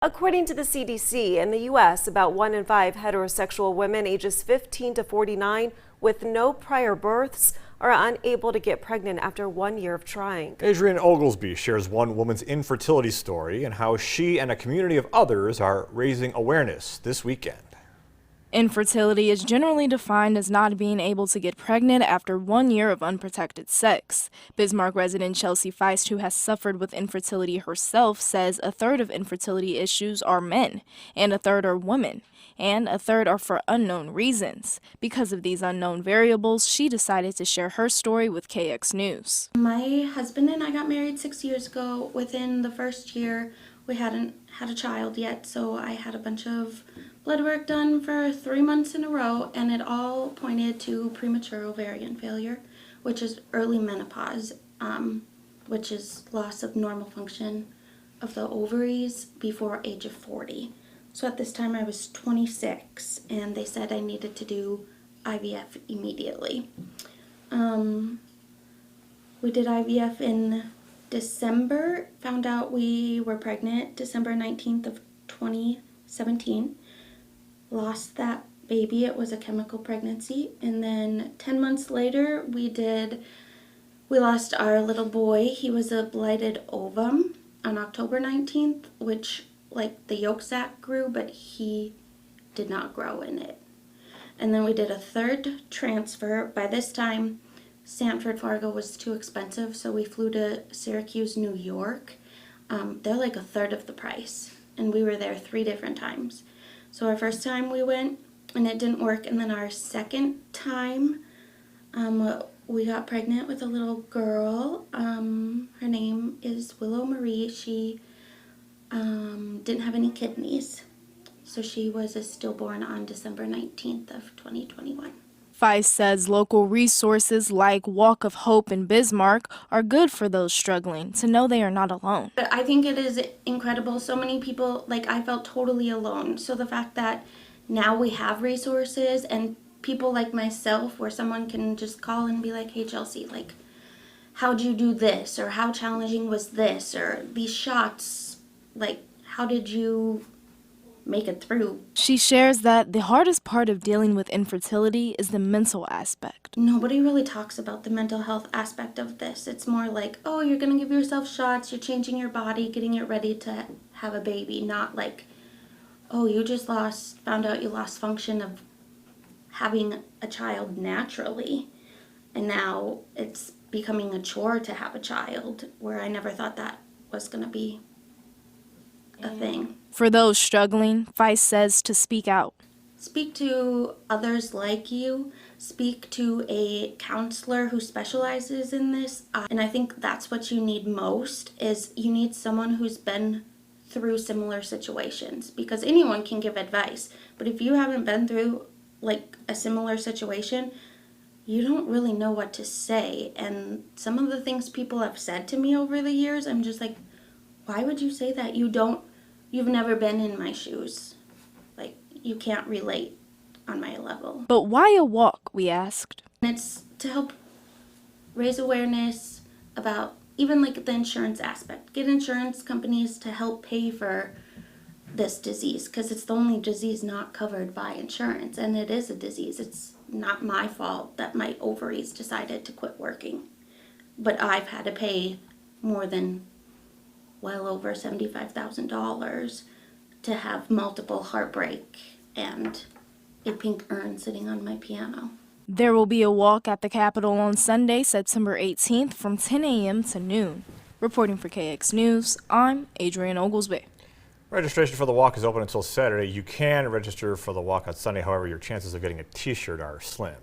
According to the CDC, in the U.S., about 1 in 5 heterosexual women ages 15 to 49 with no prior births are unable to get pregnant after 1 year of trying. Adrienne Oglesby shares one woman's infertility story and how she and a community of others are raising awareness this weekend. Infertility is generally defined as not being able to get pregnant after 1 year of unprotected sex. Bismarck resident Chelsea Feist, who has suffered with infertility herself, says a third of infertility issues are men, and a third are women, and a third are for unknown reasons. Because of these unknown variables, she decided to share her story with KX News. My husband and I got married 6 years ago. Within the first year, we hadn't had a child yet, so I had a bunch of blood work done for 3 months in a row, and it all pointed to premature ovarian failure, which is early menopause, which is loss of normal function of the ovaries before age of 40. So at this time I was 26, and they said I needed to do IVF immediately. We did IVF in December, found out we were pregnant December 19th of 2017. Lost that baby. It was a chemical pregnancy. And then 10 months later, we lost our little boy. He was a blighted ovum on October 19th, which like the yolk sac grew, but he did not grow in it. And then we did a third transfer. By this time, Sanford Fargo was too expensive, so we flew to Syracuse, New York. They're like a third of the price, and we were there 3 different times. So our first time we went, and it didn't work, and then our second time, we got pregnant with a little girl. Her name is Willow Marie. She didn't have any kidneys, so she was a stillborn on December 19th of 2021. Feist says local resources like Walk of Hope in Bismarck are good for those struggling to know they are not alone. I think it is incredible. So many people, like I felt totally alone. So the fact that now we have resources and people like myself where someone can just call and be like, hey Chelsea, like how'd you do this? Or how challenging was this? Or these shots, like how did you make it through? She shares that the hardest part of dealing with infertility is the mental aspect. Nobody really talks about the mental health aspect of this. It's more like, oh, you're gonna give yourself shots, you're changing your body, getting it ready to have a baby, not like, oh, you just found out you lost function of having a child naturally, and now it's becoming a chore to have a child, where I never thought that was gonna be a thing. For those struggling, Feist says to speak out. Speak to others like you. Speak to a counselor who specializes in this. And I think that's what you need most, is you need someone who's been through similar situations, because anyone can give advice. But if you haven't been through like a similar situation, you don't really know what to say. And some of the things people have said to me over the years, I'm just like, why would you say that? You've never been in my shoes. Like, you can't relate on my level. But why a walk, we asked. And it's to help raise awareness about even like the insurance aspect. Get insurance companies to help pay for this disease, because it's the only disease not covered by insurance. And it is a disease. It's not my fault that my ovaries decided to quit working. But I've had to pay more than well over $75,000 to have multiple heartbreak and a pink urn sitting on my piano. There will be a walk at the Capitol on Sunday, September 18th from 10 a.m. to noon. Reporting for KX News, I'm Adrienne Oglesby. Registration for the walk is open until Saturday. You can register for the walk on Sunday, however, your chances of getting a t-shirt are slim.